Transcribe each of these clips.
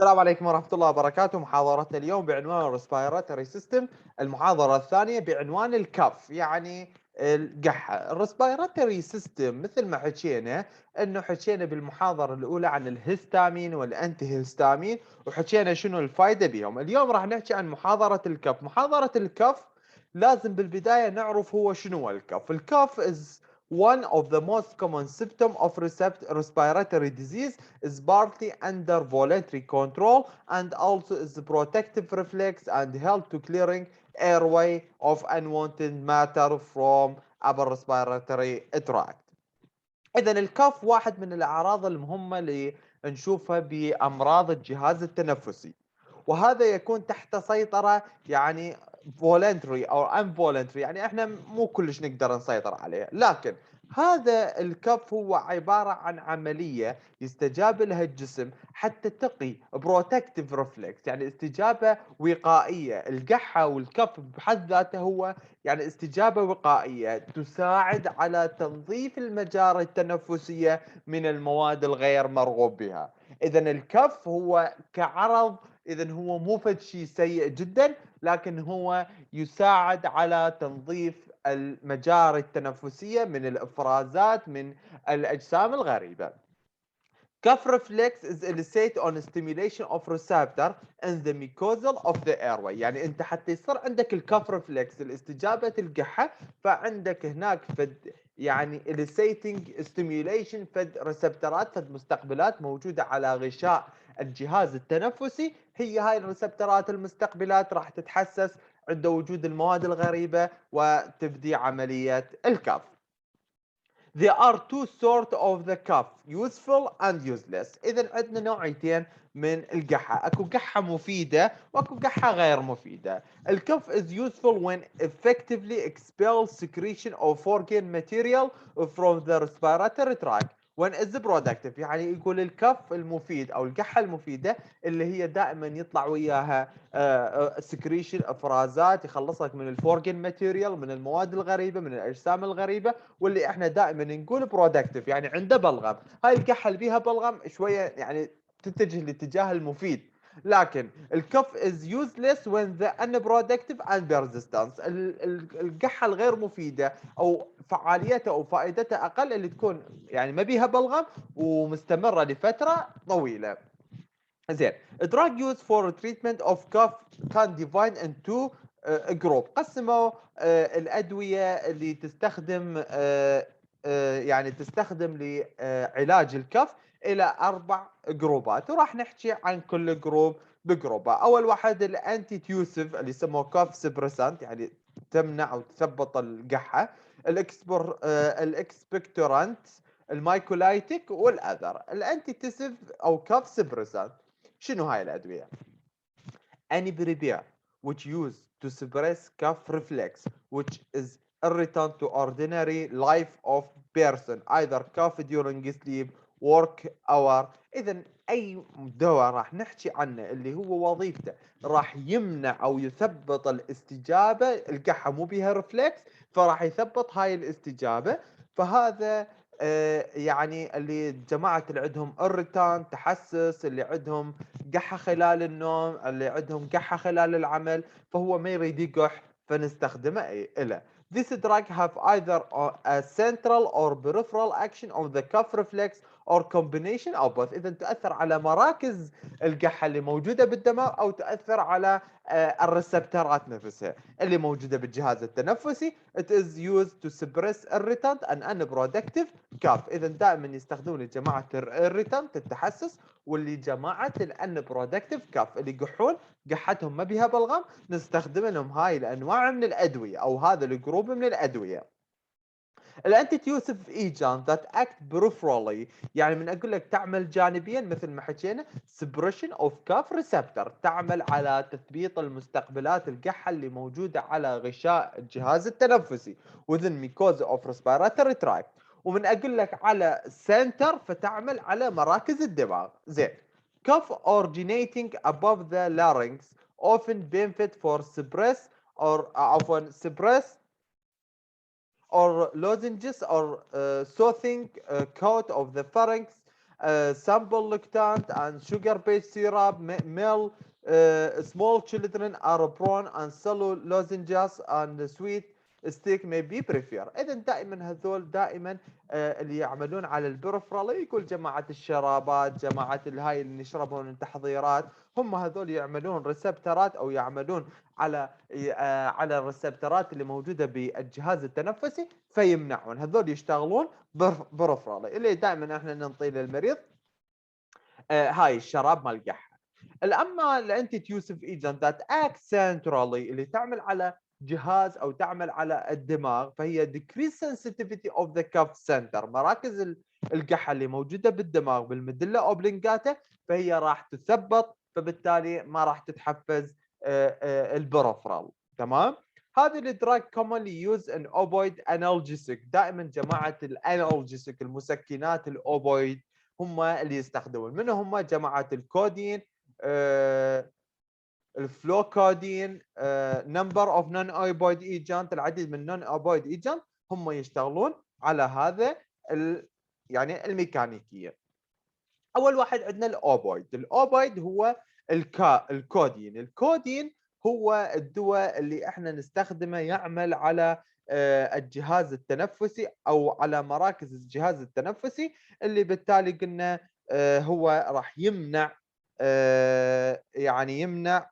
السلام عليكم ورحمة الله وبركاته. محاضرتنا اليوم بعنوان Respiratory System. المحاضرة الثانية بعنوان الكف، يعني القحة. Respiratory System مثل ما حكينا، انه حكينا بالمحاضرة الأولى عن الهستامين والأنتي هستامين، وحكينا شنو الفائدة بهم. اليوم راح نحكي عن محاضرة الكف. محاضرة الكف لازم بالبداية نعرف هو شنو الكف. الكف is one of the most common symptom of respiratory disease, is partly under voluntary control and also is a protective reflex and help to clearing airway of unwanted matter from upper respiratory tract. إذا الكف واحد من الأعراض المهمة اللي نشوفها بأمراض الجهاز التنفسي، وهذا يكون تحت سيطرة يعني voluntary أو involuntary، يعني احنا مو كلش نقدر نسيطر عليه، لكن هذا الكف هو عبارة عن عملية يستجاب لها الجسم حتى تقي protective reflex، يعني استجابة وقائية. القحة والكف بحد ذاته هو يعني استجابة وقائية تساعد على تنظيف المجاري التنفسية من المواد الغير مرغوب بها. إذا الكف هو كعرض، إذا هو مو فد شيء سيء جدا، لكن هو يساعد على تنظيف المجاري التنفسية من الإفرازات من الأجسام الغريبة. Cuff reflex is elicited on stimulation of receptor in the mucosal of the airway. يعني انت حتى يصير عندك الكف ريفلكس الاستجابة القحة، فعندك هناك فد يعني eliciting stimulation فد ريسبترات فد مستقبلات موجودة على غشاء الجهاز التنفسي. هي هاي الريسبترات المستقبلات راح تتحسس عند وجود المواد الغريبة وتبدي عملية الكف. There are two sort of the cuff, useful and useless. إذا عندنا نوعيتين من القحة، اكو قحة مفيدة واكو قحة غير مفيدة. الكف is useful when effectively expels secretion of foreign material from the respiratory tract. when is productive، يعني يقول الكف المفيد او القحة المفيدة اللي هي دائما يطلع وياها سكريشن افرازات يخلصك من الفورجن ماتيريال، من المواد الغريبة، من الاجسام الغريبة، واللي احنا دائما نقول برودكتيف يعني عنده بلغم. هاي الكحه اللي بيها بلغم شويه يعني تتجه لاتجاه المفيد. لكن الكف is useless when the unproductive and persistence. القحه الغير مفيده او فعاليتها او فائدتها اقل اللي تكون يعني ما بيها بلغم ومستمره لفتره طويله. زين. drug used for treatment of cough can divide into جروب. قسموا الادويه اللي تستخدم يعني تستخدم لعلاج الكف الى 4 جروبات، وراح نحكي عن كل جروب بجروبه. اول واحد الانتي تيوسيف اللي يسموه كاف سبرسانت، يعني تمنع او تثبط القحه. الاكسبكتورانت، المايكولايتيك والاذر. الانتي تيسيف او كاف سبرسانت شنو هاي الادويه؟ Anipiripir, which used to suppress cough reflex, which is irritant to ordinary life of person, either cough during sleep, work hour. إذا أي دواء راح نحكي عنه اللي هو وظيفته راح يمنع أو يثبط الاستجابة، القحة مو بيها ريفلكس فراح يثبط هاي الاستجابة. فهذا يعني اللي جماعة اللي عندهم irritant تحسس، اللي عندهم قحة خلال النوم، اللي عندهم قحة خلال العمل، فهو ما يريد يقح فنستخدمه إله. This drug have either a central or peripheral action on the cough reflex or combination of both. إذا تؤثر على مراكز القحة اللي موجودة بالدماغ أو تؤثر على الريسبترات نفسها اللي موجودة بالجهاز التنفسي. It is used to suppress irritant and unproductive cough. إذا دائما يستخدمون جماعة irritant التحسس، واللي جماعه الان برودكتيف كاف اللي يقحون قحتهم ما بيها بلغم، نستخدم لهم هاي الانواع من الادويه او هذا الجروب من الادويه. الانتي تيوسف ايجان ذات اكت بريفرالي، يعني من اقول لك تعمل جانبيا مثل ما حكينا. سبريشن اوف كاف ريسبتور، تعمل على تثبيط المستقبلات القحه اللي موجوده على غشاء الجهاز التنفسي within mucosa of respiratory tract. ومن اقول لك على سنتر فتعمل على مراكز الدماغ. زين. cough originating above the larynx often benefit for suppress or عفوا suppress or lozenges or soothing coat of the pharynx sample lactant and sugar-based syrup, meal, small children are prone and solo lozenges and sweet stick may be prefer. اذا دائما هذول دائما اللي يعملون على البرفرال، يقول جماعه الشرابات، جماعه الهاي اللي نشربهم التحضيرات، هم هذول يعملون ريسبترات او يعملون على الريسبترات اللي موجوده بالجهاز التنفسي فيمنعون. هذول يشتغلون برفرال اللي دائما احنا ننطيه للمريض هاي الشراب مال القحه. اما الانتي تيوسف ايجنت ذات اكت سنترالي اللي تعمل على جهاز او تعمل على الدماغ، فهي decrease sensitivity of the cuff center، مراكز القحه اللي موجوده بالدماغ بالمدله اوبلنجاتا، فهي راح تثبط، فبالتالي ما راح تتحفز البرفرال. تمام. هذه الدراج commonly used in opioid analgesic. دائما جماعه الانالجيسيك المسكنات الاوبويد هم اللي يستخدمون. من هم؟ جماعه الكودين، الفلوكودين، نمبر اوف نون اوبويد ايجنت، العديد من نون اوبويد ايجنت هم يشتغلون على هذا يعني الميكانيكيه. اول واحد عندنا الاوبويد. الاوبويد هو الكودين. الكودين هو الدواء اللي احنا نستخدمه يعمل على الجهاز التنفسي او على مراكز الجهاز التنفسي، اللي بالتالي قلنا هو راح يمنع يعني يمنع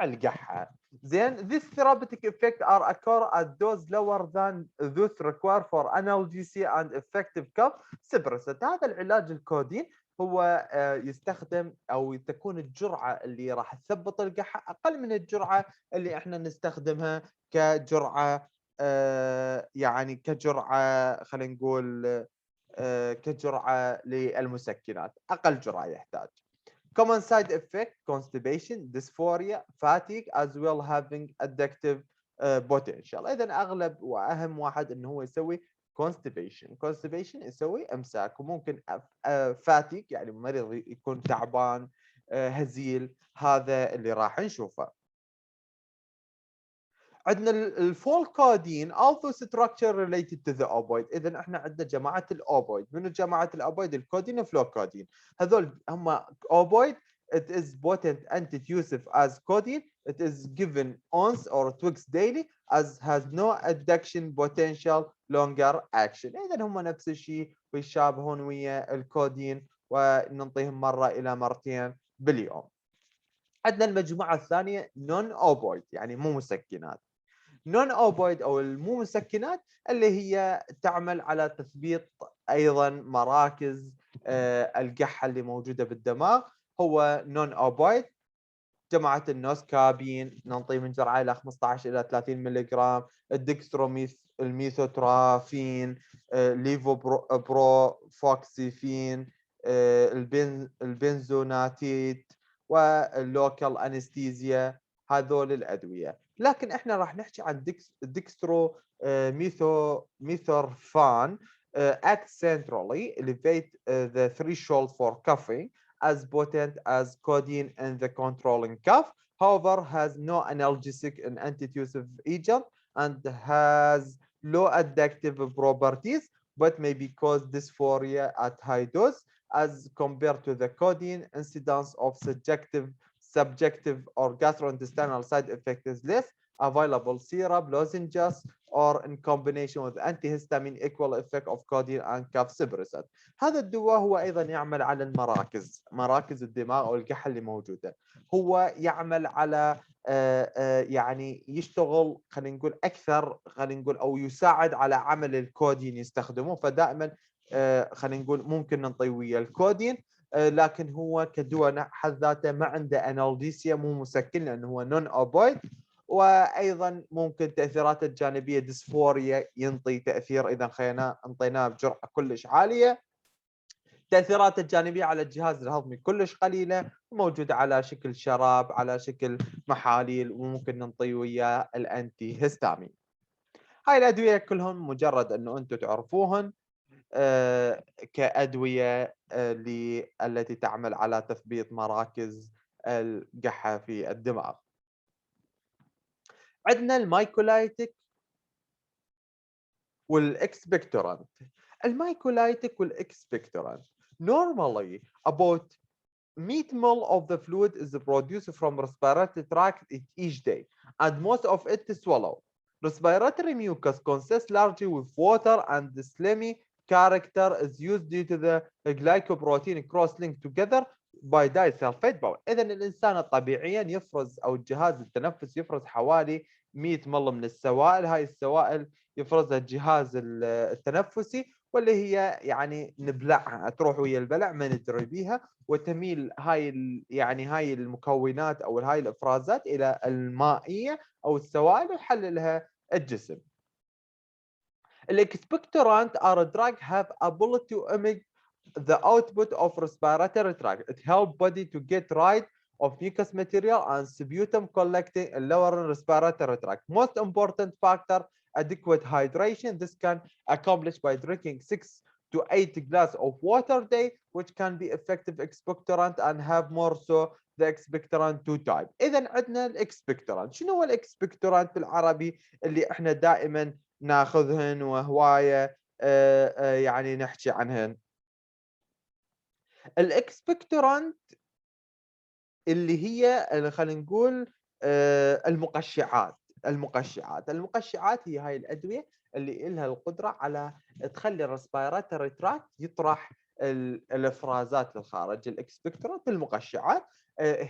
القحة. زين. This therapeutic effect are occur at dose lower than those required for analgesia and effective cough suppressant. هذا العلاج الكودين هو يستخدم او تكون الجرعة اللي راح تثبط القحة اقل من الجرعة اللي احنا نستخدمها كجرعة يعني كجرعة خلينا نقول كجرعة للمسكنات، اقل جرعة يحتاج. Common side effect: constipation, dysphoria, fatigue, as well having addictive potential. إذا أغلب وأهم واحد إنه هو يسوي constipation. constipation يسوي إمساك، وممكن fatigue يعني المريض يكون تعبان هزيل، هذا اللي راح نشوفه. عندنا الفولكودين also structure related to the opioid. اذا احنا عندنا جماعه الاوبويد. من جماعه الاوبويد؟ الكودين والفلوكودين. هذول هم اوبويد. It is potent antitussive as codeine. It is given once or twice daily as has no addiction potential longer action. اذا هم نفس الشيء ويشابهون ويا الكودين، وننطيهم مره الى مرتين باليوم. عندنا المجموعه الثانيه نون اوبويد يعني مو مسكنات. نون اوبويد او المو مسكنات اللي هي تعمل على تثبيط ايضا مراكز القحه اللي موجوده بالدماغ. هو نون اوبويد. جماعه النوسكابين ننطي من جرعه الى 15 الى 30 ملغ، الميثوترافين، ليفوبروفوكسيفين، البنزوناتيد، واللوكال انستيزيا، هذول الادويه. لكن احنا راح نحكي عن ديكسترو ميثورفان act centrally, elevate the threshold for coughing as potent as codeine in the controlling cough. However, has no analgesic and antitussive agent and has low addictive properties, but may cause dysphoria at high dose as compared to the codeine. Incidence of subjective or gastrointestinal side effect is less. Available syrup, lozenges, or in combination with antihistamine equal effect of codeine and cough suppressant. هذا الدواء هو ايضا يعمل على مراكز الدماغ او القحه اللي موجوده. هو يعمل على يعني يشتغل خلينا نقول اكثر، خلينا نقول او يساعد على عمل الكودين يستخدمه. فدائما خلينا نقول ممكن ننطي ويا الكودين، لكن هو كدواء حد ذاته ما عنده انالجيسيا، مو مسكن لانه هو نون اوبويد. وايضا ممكن تاثيراته الجانبيه ديسفوريا، ينطي تاثير اذا انطيناه بجرعه كلش عاليه. تاثيراته الجانبيه على الجهاز الهضمي كلش قليله، وموجوده على شكل شراب، على شكل محاليل، وممكن ننطي وياه الانتي هيستامين. هاي الادويه كلهم مجرد انه انتم تعرفوهن كادويه التي تعمل على تثبيط مراكز القحه في الدماغ. عندنا المايكولايتيك والاكسبكتورانت. المايكولايتيك والاكسبكتورانت normally about 100 ml of the fluid is produced from respiratory tract each day, and most of it is swallowed. Respiratory mucus consists largely with water, and the slimy character is used due to the glycoprotein cross-linked together by disulfide bound. إذا الإنسان طبيعيا يفرز أو الجهاز التنفس يفرز حوالي 100 مل من السوائل. هاي السوائل يفرزها الجهاز التنفسي، واللي هي يعني نبلعها، تروح ويا البلع ما ندري بيها، وتميل يعني هاي المكونات او هاي الافرازات الى المائيه او السوائل ويحللها الجسم. الاكسبكتورانت are a drug have ability to emit the output of respiratory tract. It help body to get rid of mucous material and sputum collecting in lower respiratory tract. Most important factor, adequate hydration. This can accomplish by drinking 6 to 8 glass of water a day, which can be effective expectorant and have more so the expectorant 2 type. اذا عندنا الاكسبكتورانت. شنو هو الاكسبكتورانت بالعربي اللي احنا دائما ناخذهن وهوايه يعني نحكي عنهن؟ الاكسبكتورانت اللي هي خلينا نقول المقشعات. المقشعات هي هاي الادويه اللي لها القدره على تخلي الريسبيراتوري تراكت يطرح الافرازات للخارج. الاكسبكتورانت المقشعات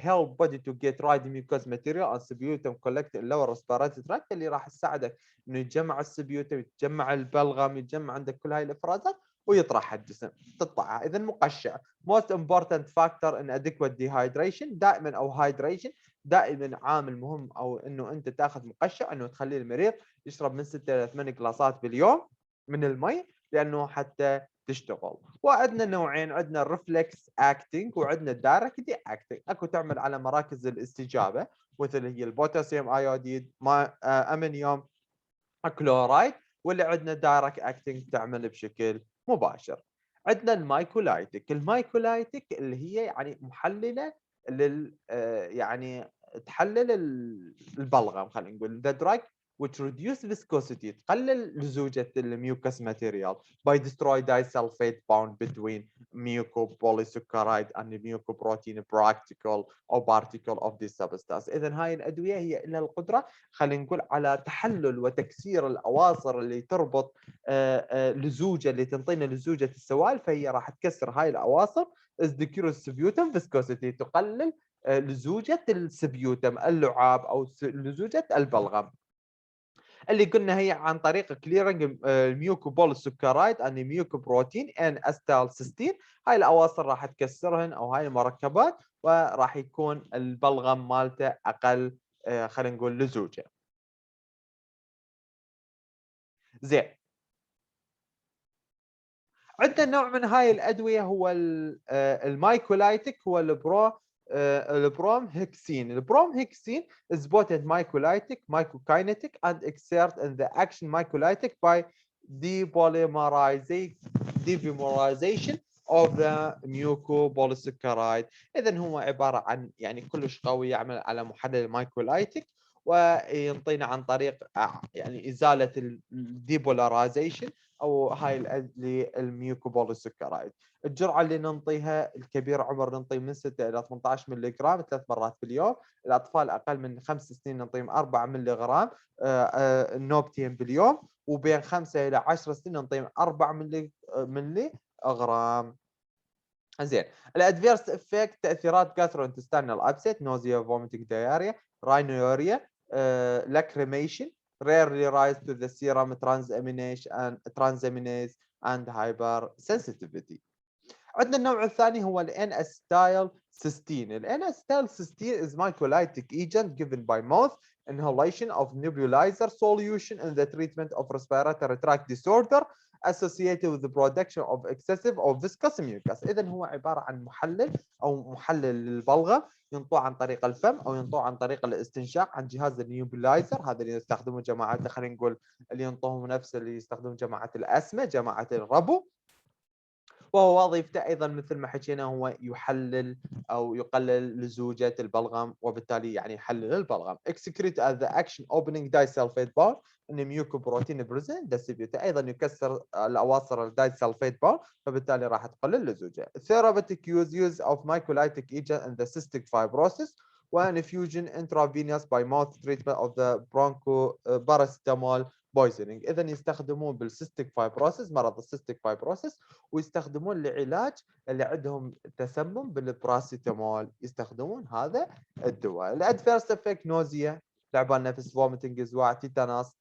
help body to get rid mucous material and sputum collect in lower respiratory tract، اللي راح تساعدك انه يتجمع السبيوتم، يتجمع البلغم، يتجمع عندك كل هاي الافرازات ويطرحها الجسم تطلعها. اذا مقشع. most important factor in adequate dehydration، دائما او hydration، دائما عامل مهم او انه انت تاخذ مقشع انه تخلي المريض يشرب من 6 الى 8 جلاسات باليوم من المي لانه حتى تشتغل. وعندنا نوعين، عندنا الريفلكس اكتنج وعندنا الدايركت اكتنج. اكو تعمل على مراكز الاستجابه مثل هي البوتاسيوم ايوديد، امونيوم كلورايد، واللي عندنا دايركت اكتنج تعمل بشكل مباشر. عندنا المايكولايتيك. المايكولايتيك اللي هي يعني محلله يعني تحلل البلغم، خلينا نقول the drug which reduce viscosity، تقلل لزوجة الميوكس material by destroy disulfide bound between mucopolysaccharide and mucoprotein particle or particle of this substance. إذا هاي الأدوية هي لها القدرة خلينا نقول على تحلل وتكسير الأواصر اللي تربط لزوجة، اللي تنطينا لزوجة السوائل، فهي راح تكسر هاي الأواصر. is decrease sputum viscosity، تقلل لزوجة السبيوتم اللعاب أو لزوجة البلغم، اللي قلنا هي عن طريق كليرنج الميوكوبوليسكرايد ان ميوكوبروتين ان استالسيستين. هاي الاواصر راح تكسرهن او هاي المركبات، وراح يكون البلغم مالته اقل خلينا نقول لزوجه. زين، عندنا نوع من هاي الادويه هو المايكولايتيك، هو البروم هيكسين. البروم هيكسين is potent mycolytic, mycokinetic and exert in the action mycolytic by depolymerization of the mucopolysaccharide. اذا هو عباره عن يعني كلش قوي، يعمل على محلل المايكولايتيك وينطينا عن طريق يعني ازاله الديبولاريزيشن او هاي الميوكوبوليسكرايد. الجرعه اللي ننطيها الكبير عمر ننطي من 6 الى 18 ملغ 3 مرات باليوم. الاطفال اقل من 5 سنين ننطيهم 4 ملغ نوبتين باليوم، وبين 5 الى 10 سنين ننطيهم 4 ملغ. زين، الادفيرس افكت، تاثيرات جاستروانتستينال ابسيت، نوزيا، فوميتنج، داياريا، راينوريا، لاكريميشن rarely rise to the serum transaminase and hypersensitivity. عندنا النوع الثاني هو ال N-acetylcysteine. ال N-acetylcysteine is mycolytic agent given by mouth inhalation of nebulizer solution in the treatment of respiratory tract disorder associated with the production of excessive or viscous mucus. إذا هو عبارة عن محلل للبلغم ينطوه عن طريق الفم او ينطوه عن طريق الاستنشاق عن جهاز النيوبلايزر. هذا اللي يستخدمه جماعات، خلينا نقول اللي ينطوهم نفس اللي يستخدمون جماعة الأسمة، جماعة الربو. وهو وظيفته أيضًا مثل ما حكينا هو يحلل أو يقلل لزوجة البلغم، وبالتالي يعني يحلل البلغم. excrete as the action opening disulfide bond إن ميوكوبروتين present distribute أيضًا يكسر الأواصر الdisulfide bond، فبالتالي راح تقلل لزوجة. therapeutic use of mucolytic agent in the cystic fibrosis وان infusion intravenous by mouth treatment of the broncho paracetamol poisoning. إذا يستخدمون بالسيستيك فايبروسيس، مرض السيستيك فايبروسيس، ويستخدمون لعلاج اللي عندهم تسمم بالبراسيتامول، يستخدمون هذا الدواء. الادفيرس افكت نوزيا، تعبان نفس، فوميتنج، ازواع، تيتاناس،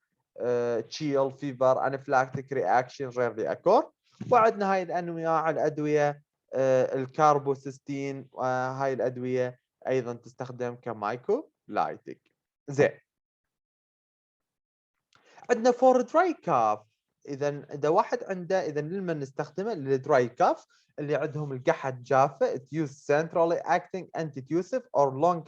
تشيل، فيفر، انفلاكتيك رياكشن ريرلي اكور. وعندنا هاي الانواع الادويه الكاربوسيستين، هاي الادويه ايضا تستخدم كمايكو لايتك. زين، عندنا فور دراي كاف. اذا واحد عنده، اذا لمن نستخدمه للدراي كاف اللي عندهم القحة جافة، it use centrally acting antitussive or long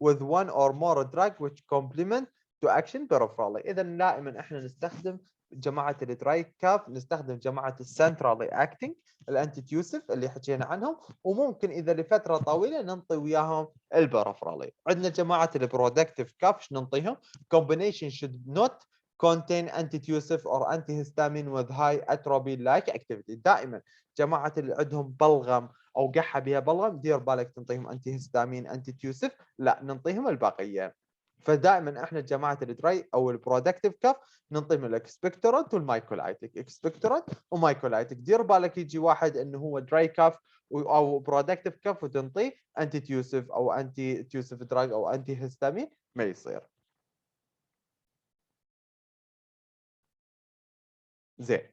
with one or more drug which complement to action peripherally. اذا دائما احنا نستخدم جماعة الدراي كاف، نستخدم جماعة السنترالي اكتنج الانتيتيوسيف اللي حكينا عنهم، وممكن اذا لفترة طويلة ننطي وياهم البريفرالي. عندنا جماعة البرودكتيف كاف، ايش ننطيهم؟ combination should not contain antitussive or antihistamine with high atropine like activity. دائما جماعه اللي عندهم بلغم او قحه بها بلغم دير بالك تنطيهم انتي هيستامين انتي، لا ننطيهم البقيه. فدائما احنا جماعه الدراي او البرودكتيف كاف ننطيهم الاكسبكتورنت والمايكولايتيك، اكسبكتورنت ومايكولايتيك. دير بالك يجي واحد انه هو دراي كاف او برودكتيف كاف وتنطيه انتي تيوسف او انتي تيوسف دراج او انتي هيستامين، ما يصير. زين،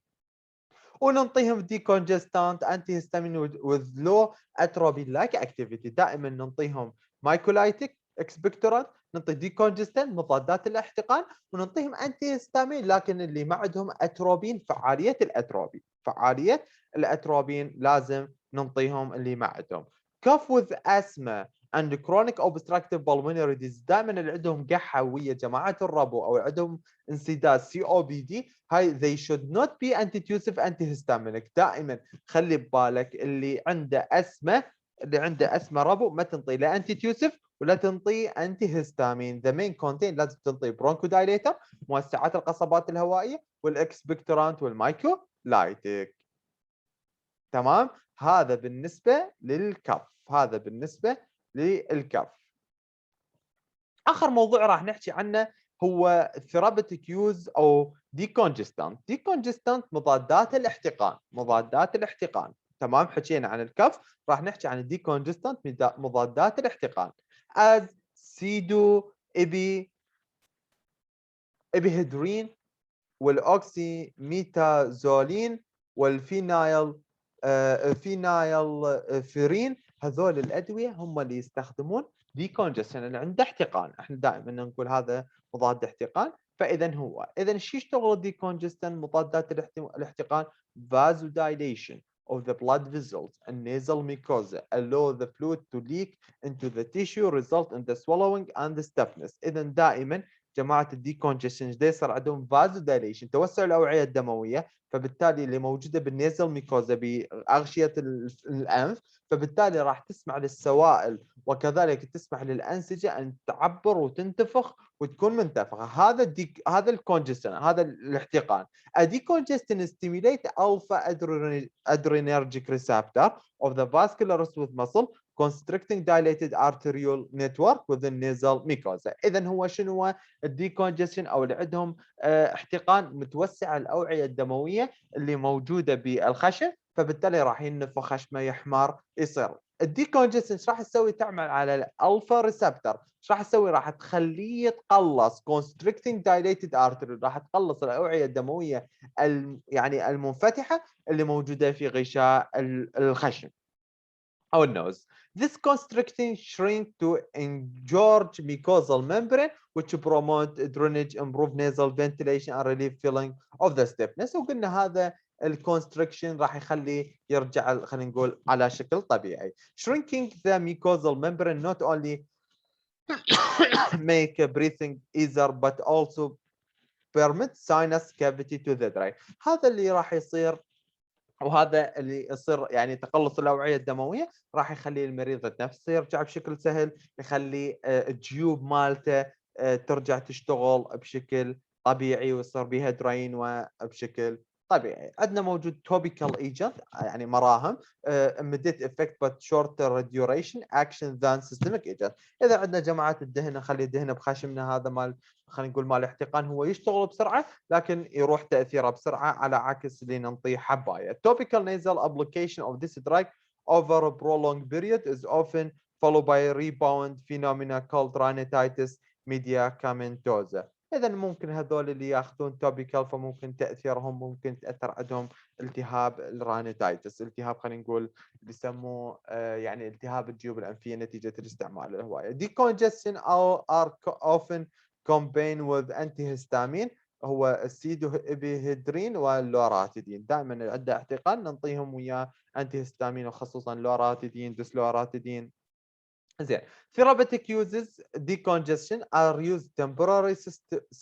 وننطيهم ديكونجستانت انتي هيستامين with low atropine like activity. دائما ننطيهم مايكولايتيك، اكسبكتورانت، ننطي ديكونجستانت مضادات الاحتقان، وننطيهم انتي هيستامين لكن اللي ما عندهم اتروبين، فعاليه الاتروبين، فعاليه الاتروبين لازم ننطيهم اللي ما عندهم. كف with asthma and chronic obstructive pulmonary disease، دائما اللي عندهم قحه ويا جماعه الربو او عندهم انسداد سي او بي دي، هاي they should not be antitussive antihistaminic. دائما خلي ببالك اللي عنده اسمه، اللي عنده اسمه ربو ما تنطي لا انتيتيوسيف ولا تنطي انتي هيستامين. ذا مين كونتين لازم تنطي برونكو دايليتر، موسعات القصبات الهوائيه، والاكسبكتورانت والمايكو لايتك. تمام، هذا بالنسبه للكف، هذا بالنسبه للكف. اخر موضوع راح نحكي عنه هو ثيرابيوتيك يوز او ديكونجستانت. ديكونجستانت مضادات الاحتقان، مضادات الاحتقان. تمام، حكينا عن الكف، راح نحكي عن الديكونجستانت مضادات الاحتقان. از سيدو ابيهيدرين والاوكسي ميتازولين والفينايل فينايل فيرين، هذول الادويه هم اللي يستخدمون ديكونجستن اللي عنده احتقان. احنا دائما نقول هذا مضاد احتقان، فاذا هو اذا شو يشتغل الديكونجستن مضادات الاحتقان؟ vasodilation of the blood vessels and nasal mucosa allow the fluid to leak into the tissue result in the swallowing and the stiffness. اذا دائما جماعه الديكونجستن ده يصير عندهم vasodilation، توسع الاوعيه الدمويه، فبالتالي اللي موجوده بالنيزل ميكوزا باغشيه الانف، فبالتالي راح تسمح للسوائل وكذلك تسمح للانسجه ان تعبر وتنتفخ وتكون منتفخه. هذا الكونجستن، هذا الاحتقان. الديكونجستن stimulate alpha adrenergic receptor of the vascular smooth muscle constricting dilated arterial network within nasal mucosa. اذا هو شنو هو الديكونجستن او اللي عندهم احتقان متوسع الاوعيه الدمويه اللي موجوده بالخشم، فبالتالي راح ينفخ خشمه يحمر يصير. الديكونجستن ايش راح تسوي؟ تعمل على الالفا ريسبتور، ايش راح تسوي؟ راح تخليه يتقلص constricting dilated artery، راح تقلص الاوعيه الدمويه يعني المنفتحه اللي موجوده في غشاء الخشم او النوز. This constricting shrink to engorge mucosal membrane which promote drainage, improve nasal ventilation and relieve feeling of the stiffness. وقلنا هذا الكونستريكشن راح يخليه يرجع خلينا نقول على شكل طبيعي. Shrinking the mucosal membrane not only make breathing easier but also permit sinus cavity to the dry. هذا اللي راح يصير وهذا اللي يصير يعني تقلص الأوعية الدموية راح يخلّي المريض نفسه يرجع بشكل سهل، يخلّي الجيوب مالته ترجع تشتغل بشكل طبيعي ويصير بيها drain وبشكل طبيعي. عندنا موجود topical agent يعني مراهم immediate effect but shorter duration action than systemic agent. إذا عندنا جماعة الدهن نخلّي الدهن بخشمنا هذا مال خلينا نقول مال الاحتقان هو يشتغل بسرعة لكن يروح تأثيره بسرعة على عكس اللي ننطيه حباية. Topical nasal application of this drug over a prolonged period is often followed by a rebound phenomena called rhinitis medicamentosa. إذا ممكن هذول اللي ياخذون توبيكال فممكن تأثيرهم ممكن تأثر عندهم التهاب الرانيتايتس، التهاب خلينا نقول اللي يسموه يعني التهاب الجيوب الأنفية نتيجة الاستعمال الهوائي. Decongestion are often combined with antihistamine هو السيدوهيبرين واللوراتيدين. دائما اللي عنده احتقان ننطيهم وياه انتي هيستامين وخصوصا لوراتيدين ديسلوراتيدين. زين. Therapeutic uses decongestion are used temporary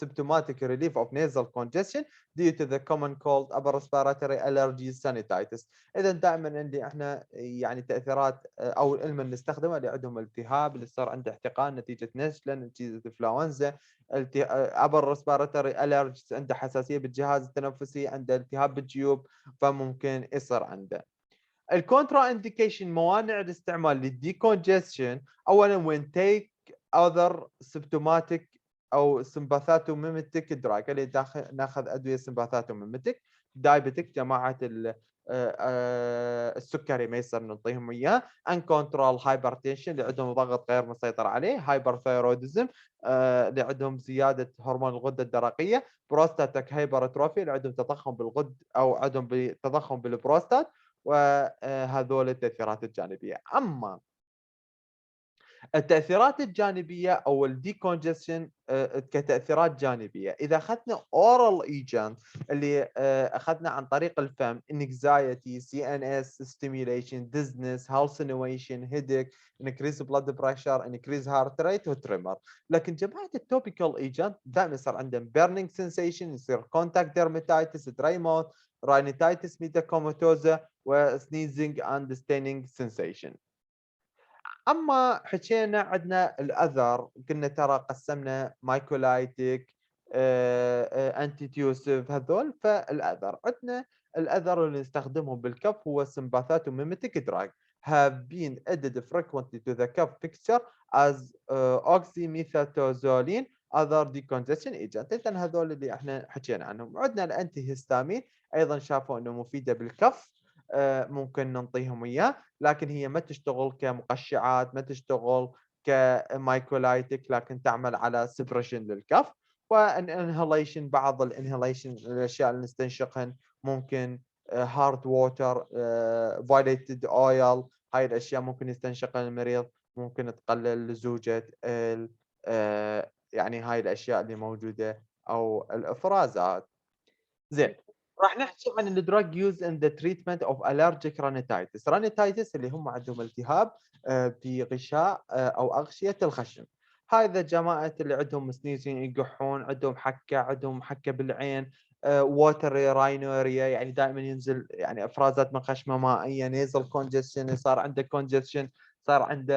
symptomatic relief of nasal congestion due to the common cold upper respiratory allergies sinusitis. اذا دائما عندي احنا يعني تاثيرات او علما نستخدمه اللي عندهم التهاب اللي صار عنده احتقان نتيجه نزله نتيجه انفلونزا upper respiratory allergies عنده حساسيه بالجهاز التنفسي عنده التهاب بالجيوب فممكن يصير عنده. الكونترا انديكيشن موانع الاستعمال للديكونجستشن اولا when take other symptomatic او sympathatomimetic drug اللي ناخذ ادويه sympathatomimetic diabetic جماعه السكري ما يصير نعطيهم اياه uncontrolled hypertension اللي عندهم ضغط غير مسيطر عليه hyperthyroidism اللي عندهم زياده هرمون الغده الدرقيه بروستاتيك هايبرتروفي اللي عندهم تضخم بالغد او عندهم تضخم بالبروستات وهذول التأثيرات الجانبية. أما التأثيرات الجانبية أو الdecongestion كتأثيرات جانبية إذا أخذنا oral agent اللي أخذنا عن طريق الفم anxiety CNS stimulation dizziness hallucination headache increase blood pressure increase heart rate وtremor. لكن جماعة الtopical agent دائما يصير عندهم burning sensation يصير contact dermatitis dry mouth rhinitis medicamentosa وsneezing and stinging sensation. أمّا حكينا عندنا الأذر قلنا ترى قسّمنا مايكولايتيك أنتي تيوسيف هذول فالأذر، عندنا الأذر اللي نستخدمهم بالكف هو sympathatomimetic drug have been added frequently to the cuff picture as oxymethazoline other decongestion agent. إذن هذول اللي إحنا حكينا عنهم. عندنا الأنتي هيستامين أيضًا شافوا إنه مفيدة بالكف ممكن ننطيهم إياه. لكن هي ما تشتغل كمقشعات ما تشتغل كمايكولايتيك لكن تعمل على سبريشن للكف والانهليشن بعض الانهليشن الاشياء اللي نستنشقهن ممكن هارد ووتر فايليتد اويل هاي الاشياء ممكن يستنشقها المريض ممكن تقلل لزوجة يعني هاي الاشياء اللي موجودة او الافرازات. زين راح نحكي عن الدراج يوز ان ذا تريتمنت اوف الرجيك رانيتايتس، رانيتايتس اللي هم عندهم التهاب في غشاء او اغشيه الخشم. هذا جماعه اللي عندهم سنيزين يقحون عندهم حكه عندهم حكه بالعين ووتر راينوريا يعني دائما ينزل يعني افرازات من خشمه مائيه نيزل كونجستشن صار عنده كونجستشن صار عنده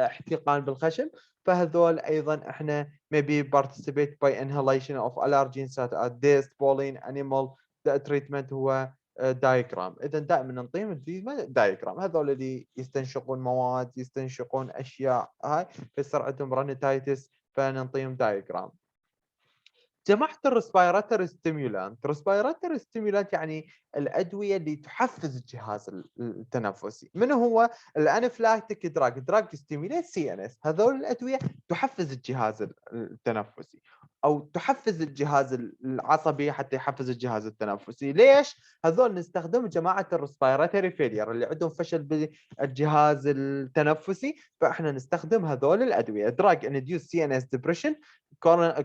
احتقان بالخشم فهذول ايضا احنا maybe participate by inhalation of allergens such as dust, pollen, animal treatment هو diagram. إذا دائما نعطيهم diagram هذول اللي يستنشقون مواد يستنشقون أشياء هاي فيصير عندهم رانيتايتس فنعطيهم diagram. جماعة الريسبيراتوري ستيمولانت، ريسبيراتوري ستيمولانت يعني الأدوية اللي تحفز الجهاز التنفسي، من هو؟ الأنافلاكتيك دراج ستيموليت سي ان اس، هذول الأدوية تحفز الجهاز التنفسي أو تحفز الجهاز العصبي حتى يحفز الجهاز التنفسي، ليش؟ هذول نستخدم جماعة الريسبيراتوري فيلير اللي عندهم فشل بالجهاز التنفسي، فإحنا نستخدم هذول الأدوية، دراج انديوس سي ان اس ديبريشن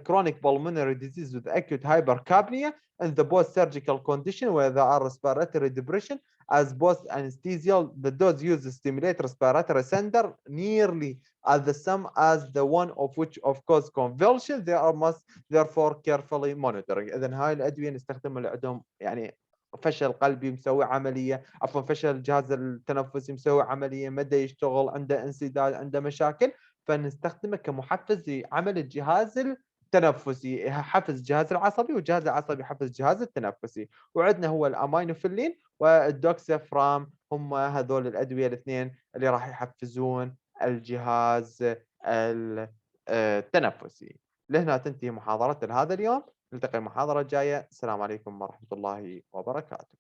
chronic pulmonary disease with acute hypercapnia and the post-surgical condition where there are respiratory depression as post-anesthesial. The dose used to stimulate respiratory center nearly as the same as the one of which of cause convulsion. They are must therefore carefully monitoring. إذن هاي الأدوية نستخدمها اللي عندهم يعني فشل قلبي مسوي عملية، عفوًا فشل الجهاز التنفسي مسوي عملية، ما دا يشتغل، عنده انسداد، عنده مشاكل، فنستخدمه كمحفز لعمل الجهاز التنفسي، يحفز الجهاز العصبي والجهاز العصبي يحفز الجهاز التنفسي، وعندنا هو الأمينوفيلين والدوكسيفرام، هم هذول الأدوية الاثنين اللي راح يحفزون الجهاز التنفسي. لهنا تنتهي محاضرتنا لهذا اليوم. نلتقي المحاضرة الجاية. السلام عليكم ورحمة الله وبركاته.